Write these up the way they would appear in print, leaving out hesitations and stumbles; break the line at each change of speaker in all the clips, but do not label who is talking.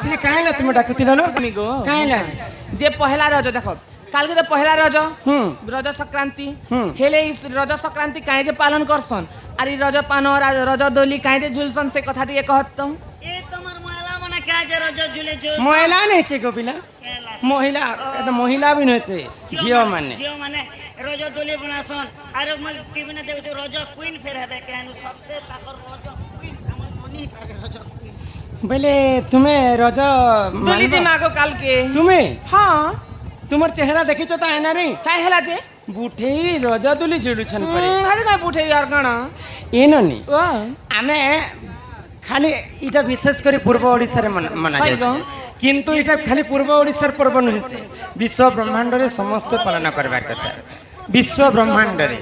ডাকিলে কাইলা তুমি ডাকুতিল লো
আমি গো
কাইলা
যে পহেলা রজ দেখো কালকে তো পহেলা রজ রজ সংক্রান্তি হেলে এই রজ সংক্রান্তি কাই যে পালন করছন আর এই রজ পান রজ দোলি কাই যে ঝুলছন সে কথা টিকে কহতম
এ তোমার মহিলা মনে কাজ রজ ঝুলে ঝুল
মহিলা নেছে গোপিলা মহিলা এটা মহিলা বি নছে ঝিও
মানে রজ দোলি বনাসন আর মই টিভি নে দেখছো রজ কুইন ফের হবে কেন সবসে তাকর রজ কুইন আমার মনি পাগে রজ কুইন
বলে তুমি রজ
দোলি দি মাগো কালকে
তুমি
হ্যাঁ
তোমার চেহারা দেখিছ তো আয়না রে
কাই হেলা যে
বুঠেই রজ দুলি জুড়ুছন পরে
হাজে কাই পুঠে ইয়ার কানা
এননি
ও
আমি খালি এটা বিশেষ করে পূর্ব ওড়িশারে মানা যায় কিন্তু এটা খালি পূর্ব ওড়িশার পর্ব নহে বিশ্ব ব্রহ্মাণ্ডরে সমস্ত পালন করবার কথা বিশ্ব ব্রহ্মাণ্ডরে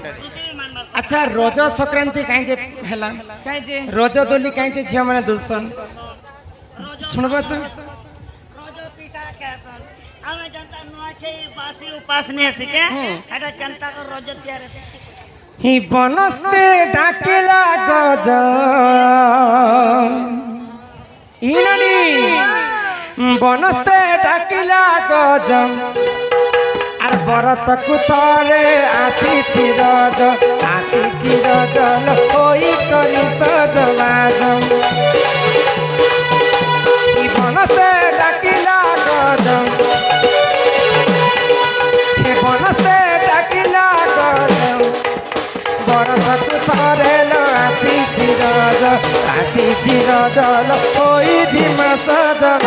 আচ্ছা রজ সংক্রান্তি কাই যে হেলা
কাই যে
রজ দোলি কাই যে ঝিও মানে দুলছন শুনবা তো
রজ পিঠা কেসন আমি জানতা নয় খেই বাসি উপাস নে শিখে এটা কেনতা কর রজতিয়ারে
হি বনস্তে ডাকিলা গজ ইনানি বনস্তে ডাকিলা গজ আর বরসকু থরে আসিছি রজ হই করি সজবাজ হি বনস্তে ডাকিলা গজ হে বনস্তে ডাকিলা গজ বরসকু থরে আসিছি রজ হই ঝিমা সজবাজ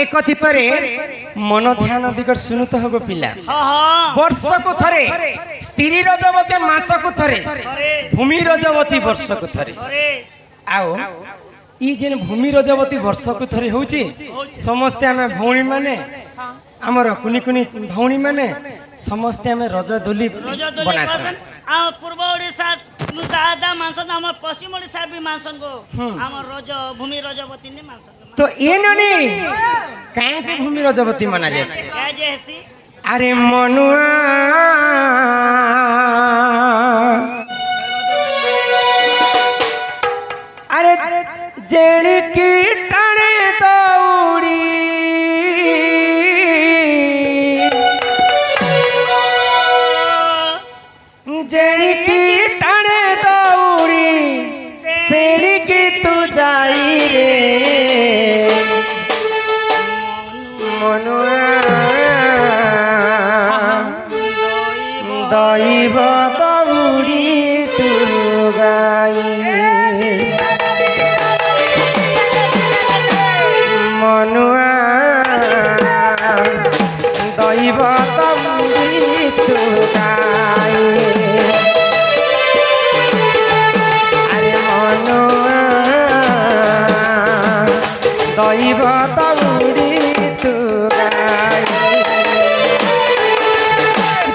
এক চিত্তরে মন ধ্যান দিগ শুনুত হব পিলা বর্ষকু থরে স্ত্রী রজবতী মাসকু থরে ভূমি রজবতী বর্ষকু থরে আও ই যেন ভূমি রজবতী বর্ষকু থরে হଉଛି ସମସ୍ତେ ଆମେ ଭଉଣୀ ମାନେ ଆମର କୁନି କୁନି ଭଉଣୀ ମାନେ ସମସ୍ତେ ଆମେ ରଜ ଦୋଲି ବନାସୁ
आ पूर्व ओडिशा दादा मानसन हमर पश्चिम ओडिशा भी मानसन गो हमर रज भूमि रजवती ने मानसन
तो ए ननी काहे जे भूमि रजवती मना जाय
काय जे हसी
अरे मनुआ अरे जेड़ी की टाणे दौड़ी जेड़ी की टाणे दौड़ी सेड़ी की तू जाई रे मनुआ दैव दौड़ी तू गाई मनुआ दैव दौड़ी तू गाई अरे मनुआ दैव दौड़ी तू गाई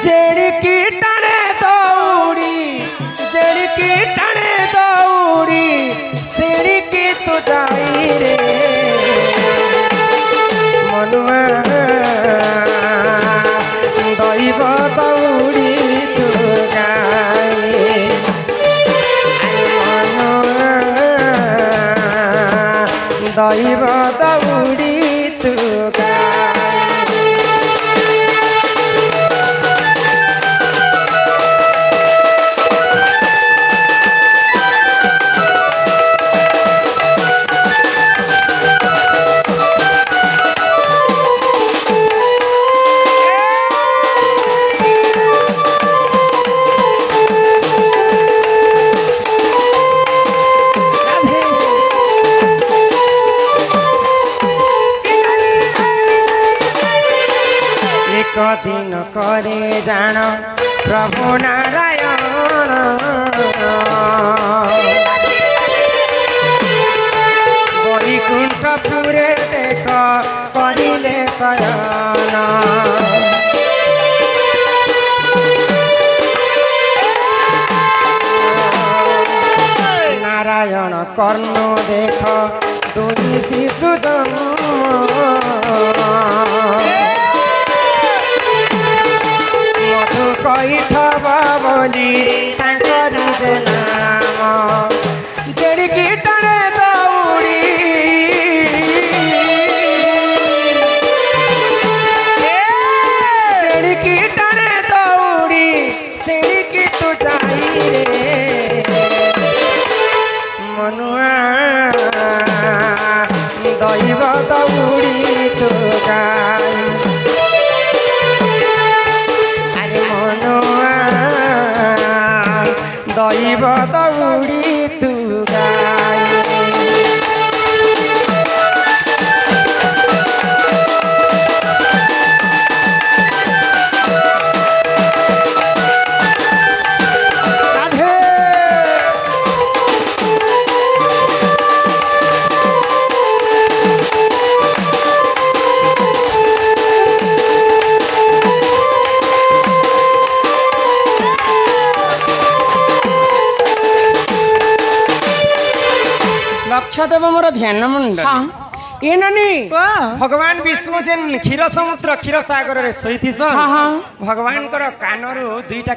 जेड़ी की टाणे दौड़ी जेड़ी की टाणे दौड़ी सेड़ी की तू जाई रे मनुआ दैव दौड़ी तू गाई अरे मनुआ दैव दौड़ी तू गाई एक दिन करे जान प्रभु नारायण वैकुंठपुरे देख करिले शयन নারায়ণ কর্ণ দেখ দুই শিশু জন্ম মধু কৈঠব বলি তাঙ্করি যে নাম জেড়িকি টানে দৌড়ি জেড়িকি টানে দৌড়ি সেড়িকি তু যাই রে মনুয়া দৈব দৌড়ি তু গাই আরে মনুয়া দৈব দৌড়ি তু গাই लक्ष्य देव मोर ध्यान मंडल
हाँ।
ए नानी
वाह।
भगवान विष्णु जेन क्षीर समुद्र क्षीर सागर रे सोईथिसन
हाँ, हाँ।
भगवान कर कानरु दुईटा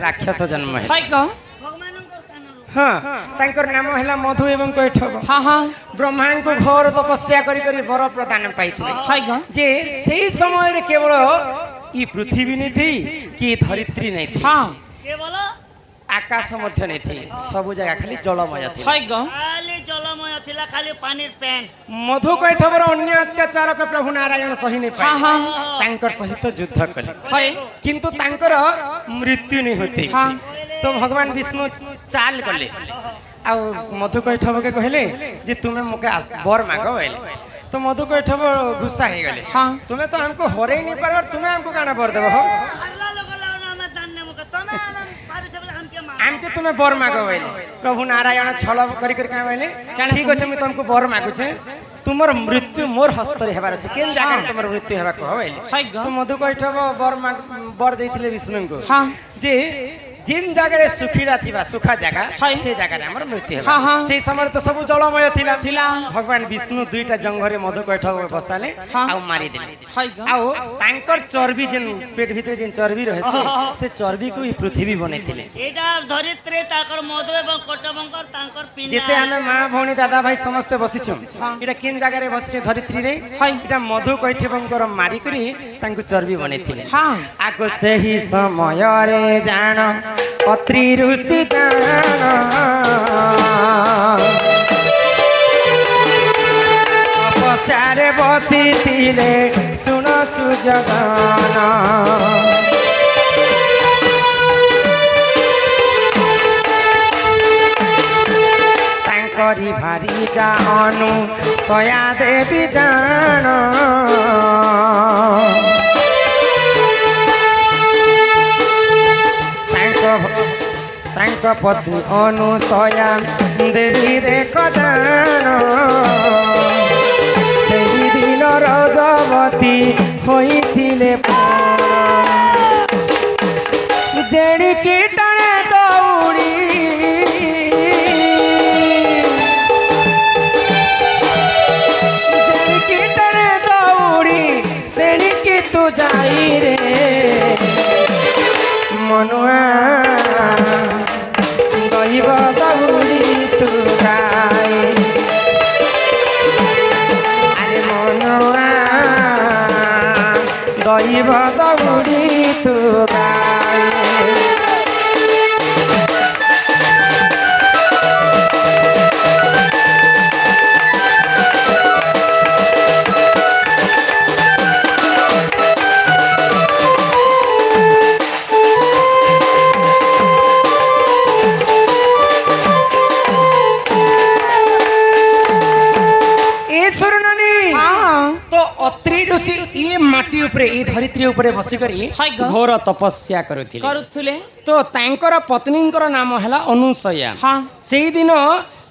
राक्षस जन्म है
हाय क
ଭଗବାନଙ୍କର କାନରୁ
हाँ तांकर नाम हैला मधु एवं कैठव
हाँ हाँ
ब्रह्मा को घोर तपस्या करी करी वर प्रदान पाइथिले
हाय क
जे सेही समय रे केवल ई पृथ्वी नहीं थी कि धरित्री नहीं थी
हाँ
କେବଳ
आकाश मध्य नहीं थी सब जगह खाली जलमय थी
हाय क
ଖାଲି ଜଳମୟ ଥିଲା ଖାଲି ପାଣିର ପେନ୍
मधु कैठवर अन्य अत्याचार को प्रभु नारायण सही नहीं
हाँ
पाए
हाँ
तांकर सहित युद्ध कले
हाय
किंतु तांकर मृत्यु नहीं होती
हाँ।
तो भगवान विष्णु चाल कले आ मधु कैठव के कहले जे तुम्हें मोके वर मांगो बोले तो मधु कैठव गुस्सा हो गले
हाँ।
तुम्हें तो हमको हरे नहीं पार तुम्हें हमको काना वर देबो हो
ହାରିଲା ଲୋକ ଲାଗୁନ ଆମେ ଦାନ ନେବୁ ତମେ ଆମେ ପାରୁଛ ବୋଲେ ଆମକେ ମାର
हमके तुम्हें वर मांगो बोले प्रभु नारायण छल करी करी का बोले ठीक अछि मैं तुमको वर मांगु छे तुमर मृत्यु मोर हस्त रे हेबार छै केन जागा रे तुमर मृत्यु हेबा कह बोले
हाय क
तो मधु कैठव वर देथिले विष्णु को
हाँ
जे जिन जगह रे सुखीरा थिबा सुखा जगह
हाय।
से जगह रे हमर मृत्यु हेबा
हाँ, हाँ।
से समय तो सब जलमय थिला
थिला।
भगवान विष्णु दुईटा जंघरे मधु कैठव बसाले
हाँ।
आ मारी देले
हाय क
आ तांकर चर्बी जेन पेट भीतर जेन चर्बी रहे से चर्बी को ही पृथ्वी बनेथिले
ଏଇଟା ଧରିତ୍ରୀ ତାଙ୍କର ମଧୁ ଏବଂ କଟବଙ୍କର ତାଙ୍କର ପିନା
जेते हमें माँ भौणी दादा भाई समस्ते बसिछु एटा किन जगह रे बसिछु धरित्री रे
हाय।
एटा मधु कैठवंकर मारी करी तांको चर्बी बनेथिले
हाँ
आगो सही समय रे जान अत्रि ऋषि जान तपस्यारे बसिथिले सुन सुजन तांकरी भारी जानु सया देवी जान तांक पत्नी अनुसया देवी देख जान सेही दिन रजवती होइथिले जेड़िकी टाणे दौड़ी जेड़िकी टाणे दौड़ी सेड़िकी तू जाई रे मनुआ दहिब दौड़ी तू गाई अरे मनुआ दहिब दौड़ी तू गाई तो अत्रि ऋषि ये माटी उपरे ये धरित्री उपरे बसी करी
हाय ग।
घोर तपस्या करुथिले
करुथुले
तो तांकर पत्नींकर नाम हैला अनुसया
हाँ
सेही दिन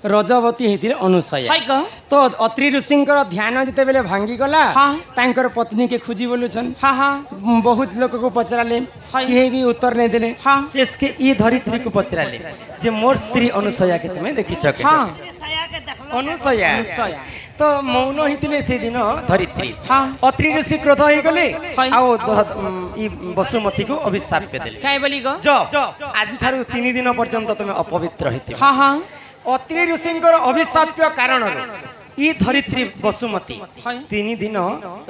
रजवती होती अनुसया
हाय ग
तो अत्रि ऋषिंकर ध्यान जिते बेले भांगी गला
हाँ।
तांकर पत्नी के खोजी बोलुछन
हाँ हाँ
बहुत लोक को पचराले
हाय।
किए भी उत्तर नहीं देले
हाँ।
शेष के ई धरित्री को पचराले जे मोर स्त्री अनुसया के तुमे देखि छ के
हाँ
साया के देखलो
अनुसया
अनुसया।
तो मौन होइतिले से दिन धरित्री
हाँ।
अत्रि ऋषि क्रोध होई गले
हाय।
आउ ई वसुमती को अभिशाप के देले
काय बोली ग
जो आज ठारू 3 दिन पर्यंत तुमे अपवित्र होइति
हाँ हाँ
अत्रि ऋषिंकर अभिशाप्य कारण ई धरित्री वसुमती
हाय।
3 दिन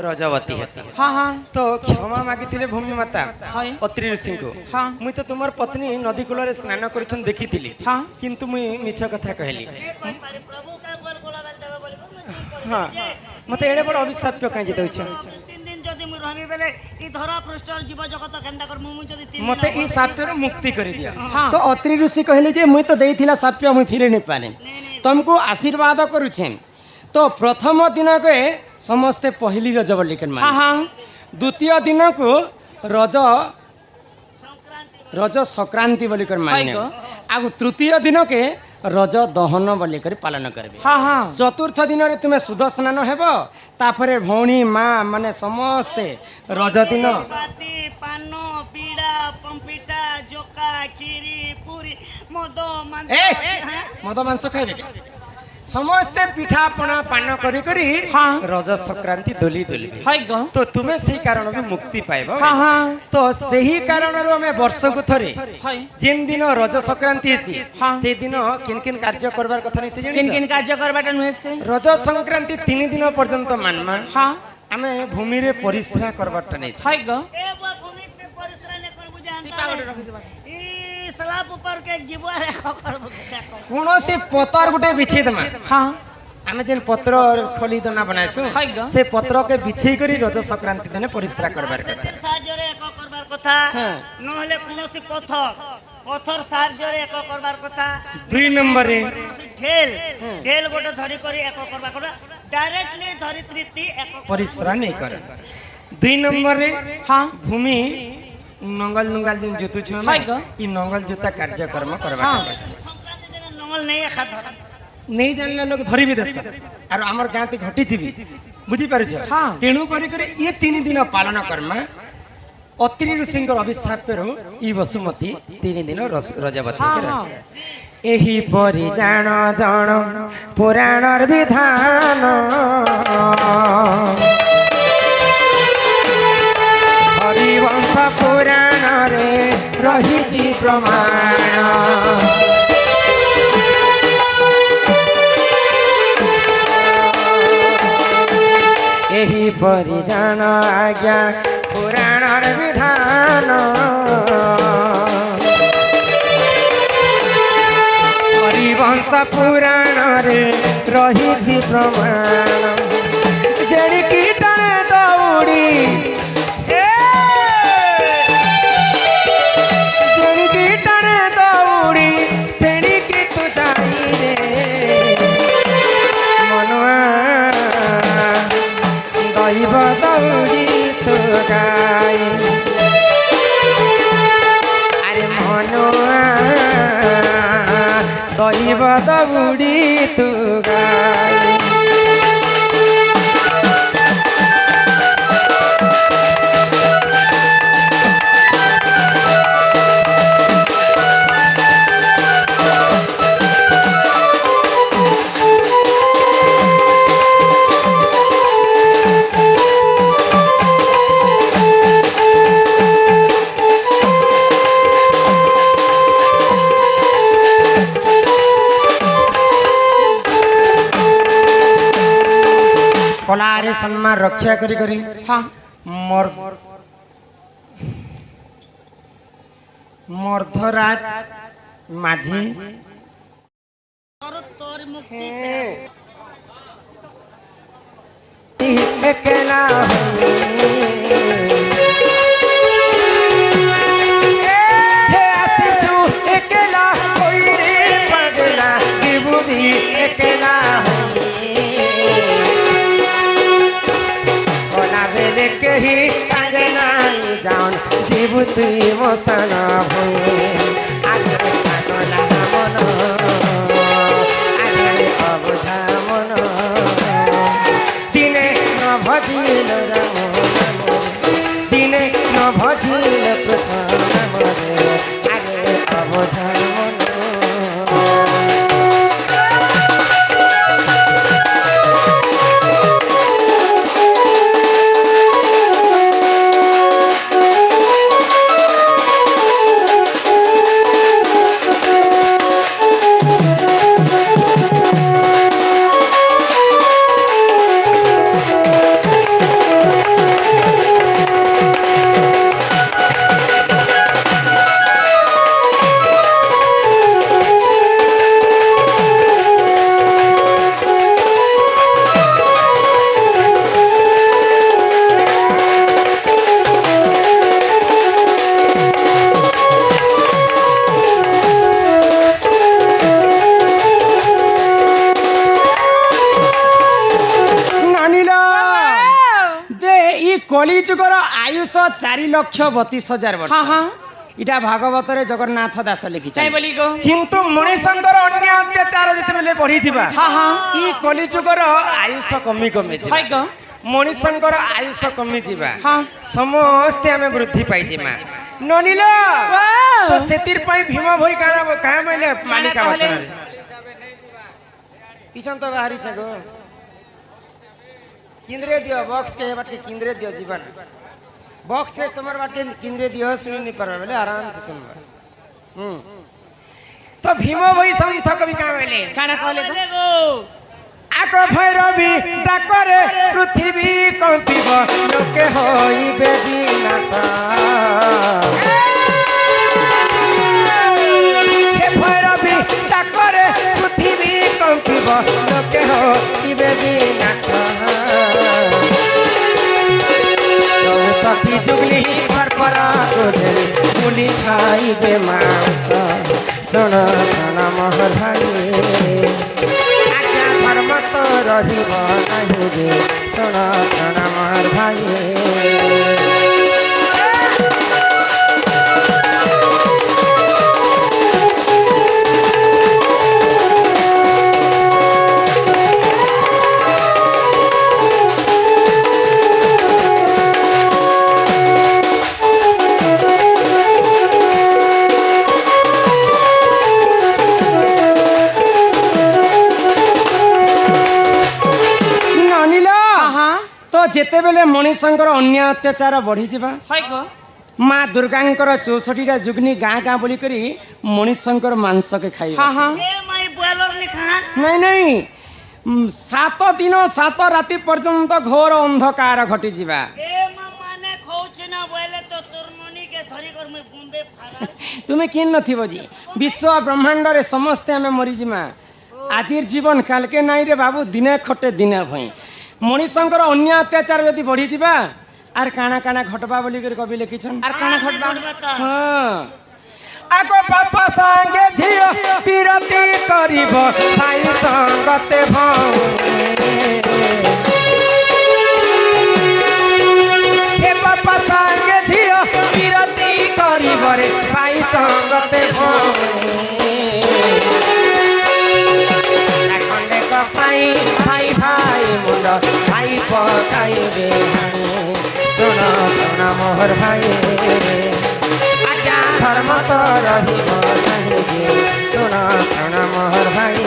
रजवती हेसी
हाँ हाँ
तो क्षमा मागिथिले भूमि माता
हाय।
अत्रि ऋषि को
हाँ।
मुई तो तुमर पत्नी नदी कूल रे स्नान करिछन देखिथिली
हाँ।
किंतु मुई मिछ कथा कहली
प्रभु का बोल बोला बेल देबे बोली
हां मते एडे बड़ अभिशाप्य काई जते छ
3 दिन जदी मु रहबी बेले ई धरा पृष्ठ और जीव जगत केंदा कर मु जदी 3
मते ई साप्य रो मुक्ति करि दिया
हाँ।
तो अत्रि ऋषि कहले जे मुई तो देइथिला साप्य मुई फिरे नै पाले तुमको आशीर्वाद करूछेन तो प्रथम दिन के समस्ते पहली रज बोली के
हाँ
मान
हाँ
द्वितीय दिन को रज
संक्रांति
रज संक्रांति बोली कर मान्य
हाय गो।
आगु तृतीय दिन के रज दहन बोली कर पालन करबे
हाँ हाँ
चतुर्थ दिन रे तुमे सुध स्नान हेबो तापरे भौणी माँ माने समस्ते रज दिन
पाती पानो पीड़ा पंपिटा जोका खीरी पूरी मदो मांस
ए मद मांस खाइबे के समस्ते पिठा पଣା पान करी करी
हाँ।
रज संक्रांति दोली दोलिबे
हाय ग
तो तुमे सही कारण भी मुक्ति पाइबो
हाँ हाँ
तो सही कारण रो हमें वर्ष को थरे
हाय
जिन दिन रज संक्रांति हेसी
हाँ।
से दिन किन किन कार्य करबार कथा नहीं से
किन
जानि
किन कार्य करबाटा नुहे से
रज संक्रांति 3 दिन पर्यंत मानमा
हाँ
आमे भूमि रे परिश्रा करबाटा नहीं
हाय ग
ए बा भूमि से परिश्रम ने कर बुझान
टिपा गोटे रखि देबा
ई सलाब ऊपर के जीवा रे कर देखो
कोनोसी पतर गुटे बिछे दमा
हाँ
आमे जेन पत्र खोली दना बनाइसु
हाय ग।
से पत्र के बिछे करी रज संक्रांति दिन परिश्रा करबार कथा
साहाଯ୍य रे एक करबार कथा
हाँ।
नहले कोनोसी पत्थर साहाଯ୍य रे एक करबार कथा
2 नंबर रे
ढेल ढेल गोटे धरी करी एक करबार कथा डायरेक्टली धरित्री एक
परिश्रा नहीं करे 2 नंबर रे
हाँ
भूमि नंगल नुंगल दिन जुतु छ
हाय ग।
ई नंगल जुता कार्यक्रम करबा
हाँ।
संक्रांति दिन नंगल नहीं खा धरा
नहीं जानले लोग धरी भी देस और हमर गांती घटी जीवी बुझी पारे छ
हाँ।
तेणु करी करी ये 3 दिन पालन करमा अत्रि ऋषिंकर अभिशाप रो ई वसुमती 3 दिन रजवती
हाँ,
के
हाँ।
रस एही परि जान जान पुराणर विधान हरिवंश पुराण रे रहिछि प्रमाण एही परि जान आज्ञा पुराणर विधान हरिवंश पुराण रे रहिछि प्रमाण जेड़ी कीटणे दौड़ी जेड़ी कीटणे दौड़ी सेड़ी की तू जाई रे मनुआ दैव दौड़ी तू गाई अरे मनुआ दैव दौड़ी तू गाई कलारे सम्मान रक्षा करी करी
हाँ
मर्धराज माझी
और तोर मुक्ति
एकला हे आसिछु एकला कोई रे पगला जीवुदी एकला कोना बेले कही संग नाही जान जीव तुई मसना भोए आज कानला मन आज কলি যুগর আয়ুষ 4,32,000 বর্ষ।
হ্যাঁ হ্যাঁ
এটা ভাগবতরে জগন্নাথ দাস লিখিছে।
কাই বলি গো
কিন্তু মଣିষଙ୍କର ଅନ୍ୟ ଅତ୍ୟାଚାର ଯେତେବେଳେ ବଢିଯିବା
ହଁ ହଁ
ଇ କଲି ଯୁଗର ଆୟୁଷ କମି କମି ଯିବା।
হয় গো
ମଣିଷଙ୍କର ଆୟୁଷ କମିଯିବା
ହଁ
ସମସ୍ତେ ଆମେ ବୃଦ୍ଧି ପାଇଯିମା। ନନିଲ ତ ସେଥିର ପାଇଁ ଭୀମ ଭୋଇ କାଣା କାଁ ବୋଇଲେ ମାଲିକା ବଚନରେ ପିଛନ୍ ତ ବାହାରିଛ ଗो କିନ୍ଦ୍ରେ ଦିଅ ବକ୍ସ କେ ବାଟକେ କିନ୍ଦ୍ରେ ଦିଅ ଯିବା बॉक्स रे तुम्हार बाटे किंद्रे दियो सुनी नहीं पारबे बोले आराम से सुनबा। तो भीम भाई संथ कवि का बोले
काना कहले गो
आको भैरवी डाकरे पृथ्वी कंपिब लोके होइबे विनाश। हे भैरवी डाकरे पृथ्वी कंपिब लोके होइबे विनाश। सखी जुगली पर परा गोदे मुली खाइबे मांस। सुन सुन मोहर भाई आज्ञा धर्म तो रहिब नहीं रे। सुन सुन मोहर भाई जेते बेले मनीषंकर अन्य अत्याचार बढ़ी जिबा
হয় গো
माँ दुर्गांकर 64टा जुगनी गाँ गाँ बोली करी मनीषंकर मांस के खाई।
हाँ हाँ
ए माई बॉयलर लिखा
नहीं नहीं 7 दिन 7 राति पर्यंत घोर अंधकार घटी जिबा।
ए माने खौछ ना बोले तो तुरमनी के धरी कर मैं बॉम्बे फारा
तुम्हें किन नथी बजी विश्व ब्रह्मांड रे समस्त हमें मरी जिमा। आजिर जीवन काल के नाई रे बाबू दिने खटे दिने भई मनीषंकर अन्य अत्याचार यदि बढ़ी जिबा आर काना काना घटबा बोली कर कवि लिखिछन।
আর কানা ঘটবা
हाँ आगो बापा संगे झियो पिरती करिब भाई संगते हे बापा संगे झियो पिरती करिब रे भाई संगते खंडे कपाई भाई भाई मुंड भाई पकाइबे। सुन सुन मोहर भाई आज्ञा धर्म तो रहिब नहीं जे। सुन सुन मोहर भाई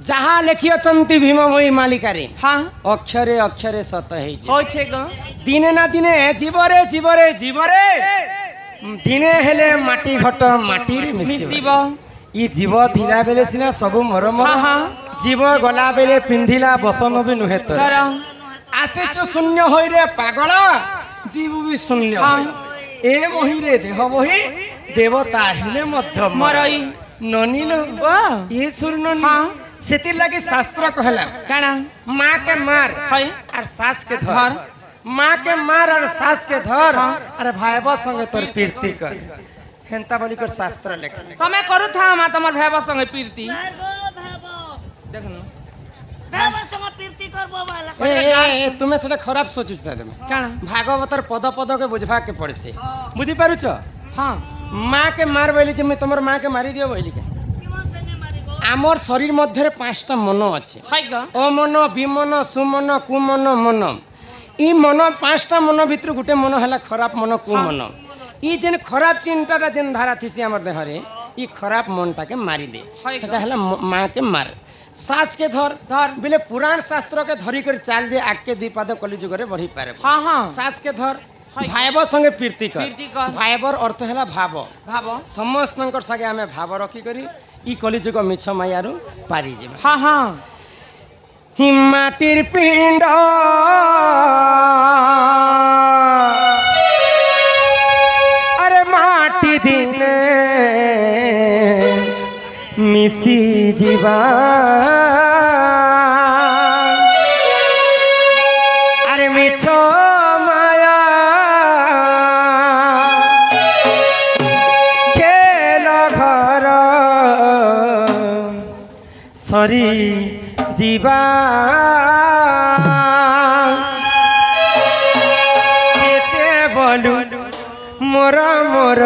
जहाँ लिखी अचंती भीम भई मालिकारे
हाँ
अक्षरे अक्षरे सत है
होइछे गो
दिने ना दिने जीवरे जीवरे जीवरे दिने हेले माटी घट माटी रे मिसिब। ई जीव थिला बेले सिना सब मर मर
हाँ हाँ
जीव गला बेले पिंधिला बसन भी नुहे तो
कर
आसेछु शून्य होई रे पागल जीव भी शून्य
हाँ
ए मोहि रे देह मोहि देवता हिले मध्य
मरई
ननिलो
वाह
ये सुन
हाँ
सेतिर लगी शास्त्र कहला
काना
माँ के मार
है
और सास के धर माँ के मार और सास के धर अरे भाईबा संगे तोर प्रीति कर हेंता बोली कर शास्त्र लेखन
तमे करू था मा तमर भाईबा संगे प्रीति
भागो भागो
देखनु
भागो संग प्रीति करबो वाला
ए तुम्हें सेटा खराब सोचुछ तुम
काना
भागवतर पद पद के बुझवा के पड़से बुझी पारुछ
हाँ
माँ के मार बोली जे मैं तुमर माँ के मारी दियो बोली के
जीवन से ने मारी गो
आमर शरीर मध्य 5टा मन अच्छे
है गो
अमन विमन सुमन कुमन मन ई मन 5टा मन भितर गुटे मन है खराब मन कुमन ई जेन खराब चिंताटा जेन धारा थी आमर देहरे ई खराब मनटा के मारी दे सेटा है माँ के मार सास के धर
धर
बिले पुराण शास्त्र के धरी कर चाल जे आग के दी पाद कली जुग रे बढ़ी पारे
हाँ हाँ
सास के धर भाईब संगे प्रीति कर
प्रीति कर
भाईबर अर्थ है भाव
भाव
समस्त संगे आम भाव रखी करी ई कली जुग मिछ मायारू पारी जीवा
हाँ हाँ
মাটির পিণ্ড আরে মাটি দিনে মিশি ଯିବା আরে মিছ মায়া খেল ঘর সরি ଯିବା কেতে বলু মোর মোর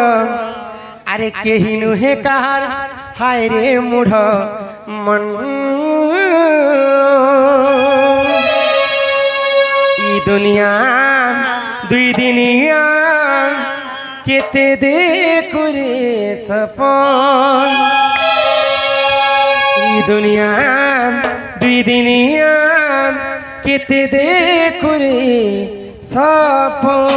আরে কেহি নুহে কাহার হায় রে মূঢ় মন ই দুনিয়া দুই দিনিয়া কেতে দেখু রে সপন ই দুনিয়া দুই দিনিয়া কেতে দেখু রে সপন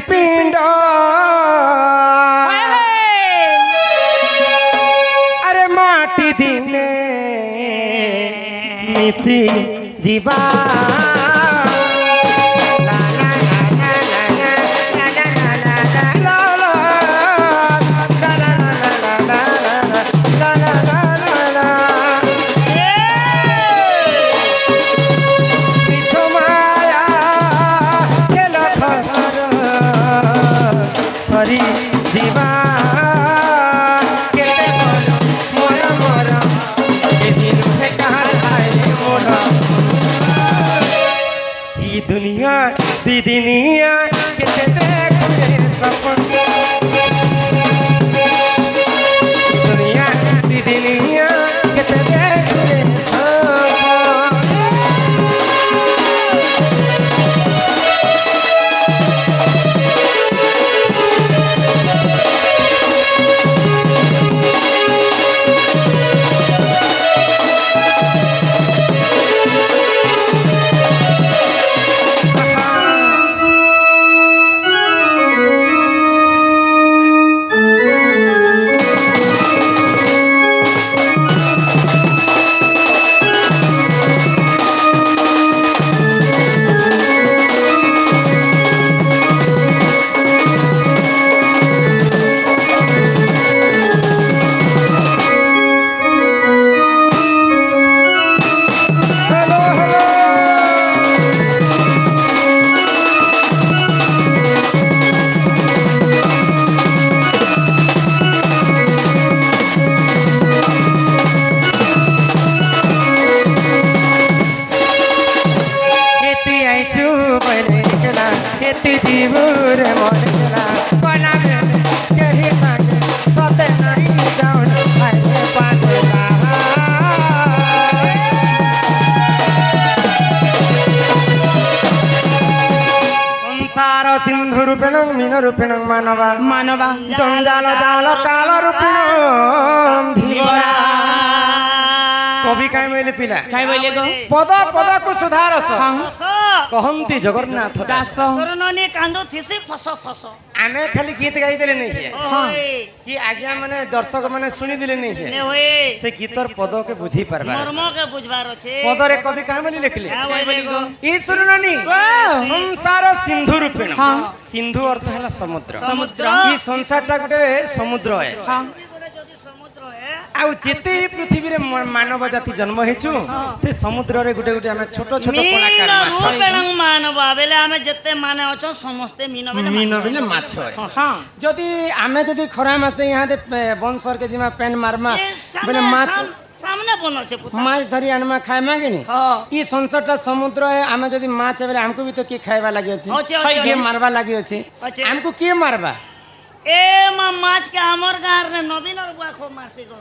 পিণ্ড আরে মাটি দিনে মিশি ଯିବା সরি ଯିବା কেতে বলো মোর মোর কেহি নুহে কাহার হায় মোর ই দুনিয়া দুই দিনিয়া কেতে দেখে সপন দুনিয়া দুই দিনিয়া কেতে দেখে সপন তুই জীবুর মনে গেলা বনাবে কেহি থাকে সতে নাই যাও খাইলে পাগলা সংসার সিন্ধু রূপেণ মীন রূপেণ মানবা
মানবা
জঞ্জাল জাল কাল রূপেণ ধীরা কবি কাই বইলে পিলা
কাই বইলে গো
পদ পদକୁ ସୁଧାରସ
ଫସ
କହନ୍ତି ଜଗନ୍ନାଥ ଦାସ
ଦାସ
କରନନି କାନ୍ଦୁ ଥିସି ଫସ ଫସ
ଆମେ ଖାଲି ଗୀତ ଗାଇଦେଲେ ନେଇ
ଓଏ
କି ଆଜ୍ଞା ମାନେ ଦର୍ଶକ ମାନେ ଶୁଣି ଦେଲେ ନେଇ
ନେ ହୋଏ
ସେ ଗୀତର ପଦକେ ବୁଝି ପାରବା
ମର୍ମ के बुझबार ଅଛି
ପଦରେ କବି କାହିଁ ବୋଲି ଲେଖିଲେ
ଆ ବଇଲେ ଗो
ଇ ଶୁଣୁନାନି ସଂସାର ସିନ୍ଧୁ ରୂପେଣ
ହଁ।
ସିନ୍ଧୁ ଅର୍ଥ ହେଲା ସମୁଦ୍ର
ସମୁଦ୍ର।
ଇ ସଂସାରଟା ଗୋଟେ ସମୁଦ୍ର ହେ
ହଁ
ଯଦି ସମୁଦ୍ର ହେ
ଆଉ ଯେତେ ଇ ପୃଥିବୀରେ ମାନବ ଜାତି ଜନ୍ମ ହେଇଛୁ ସେ ସମୁଦ୍ରରେ ଗୋଟେ ଗୋଟେ ଆମେ ଛୋଟ ଛୋଟ
मीन
କଳାକାର ମାଛ
रूपेण मानव बेले आमे जत्ते माने अछ समस्ते मीन बेले
मीन बेले माछ है
ହଁ
যদি আমি যদি খরা মাসে ইহাদে বনসর কে জিমা পেন মারমা বেলে মাছ
सामने बन আছে पुता
মাছ ধরি আনমা খাইমা কি নি
हां
ই সংসারটা সমুদ্র আমি যদি মাছ বেলে আমকু भी तो কি খাইবা লাগি আছে
আছে
কিଏ
আছে
মারবা লাগি আছে
আছে।
আমকু কিଏ মারবা
ए माछ के हमर गार रे नवीन और बुआ खो मारती गो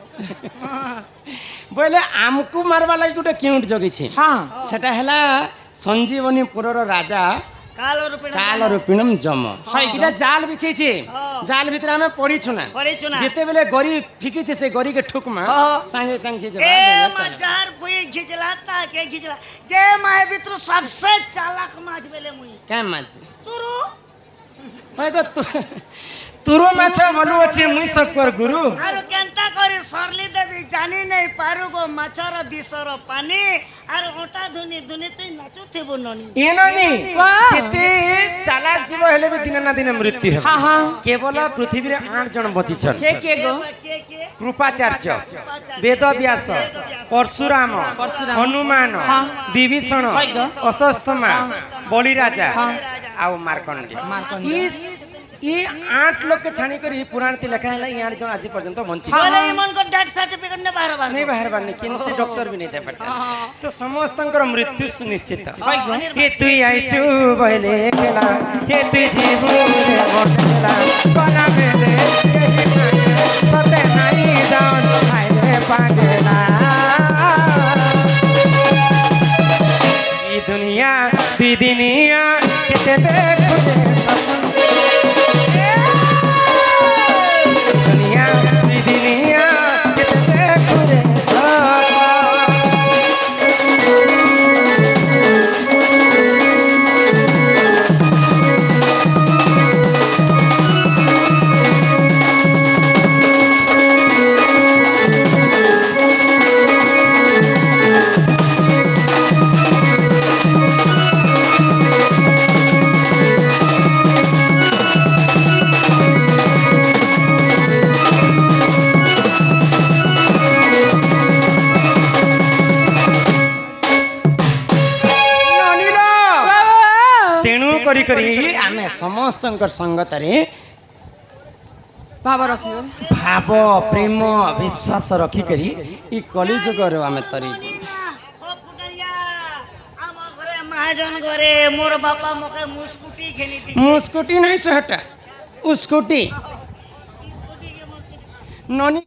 बोले आमको मारवा लगी गोटे क्यूट जगिछि
हाँ
सेटा हला संजीवनीपुरर राजा
काल रूपिण
काल रूपिणम जम इटा जाल बिछेछि
हाँ।
जाल भितर हमें पड़ी छुना
पड़ी छुना।
जेते बेले गरी फिकी छे से गरी के ठुक में
हाँ।
संगे संगे
ए मजार फुई घिचलाता के घिचला जे माय भितर सबसे चालाक माछ बेले मुई
क्या माछ
तुरु
होय गो तुरो माछ बोलू अछि मुई सब कर गुरु
आरो केनता करी सरली देवी जानी नहीं पारु गो माछर बिसर पानी आरो ओटा धुनी धुनी तई नाचु थेबो ननी
एननी
वाह।
जेते चालाक जीव हेले भी दिन ना दिन मृत्यु हे
हाँ हाँ
केवल पृथ्वी रे 8 जन बची छन
के गो
के
कृपाचार्य वेद व्यास परशुराम हनुमान
हाँ।
विभीषण
होय गो।
अश्वत्थामा बलिराजा
हाँ।
आउ मार्कंडेय
मार्कंडेय।
ये 8 लोग के छाणी करी पुराण ती लिखा है ये 8 जन आज पर्यंत वंचित
बोले इमन को डेथ सर्टिफिकेट ने बाहर बाहर
नहीं बाहर बार नहीं किंतु डॉक्टर भी नहीं दे पाता तो समस्तंकर मृत्यु सुनिश्चित हे तुई आइछु बहिले केला हे तुई जीवु रे बोला कोना मेले सते नाही जान हाइले पागला ई दुनिया दी दुनिया केते देखो दुनिया दी दुनिया केते देखो रे सब तेणु करी करी आमे समस्तंकर संगतरे
बाबा रखियो
भाव प्रेम विश्वास रखी करी ई कली जुगर आमे तरी
ओ पुटरिया आम घरे महाजन घरे मोर बापा मके मुस्कुटी घेनी दी
मु स्कूटी नहीं से हटा उ स्कूटी ननी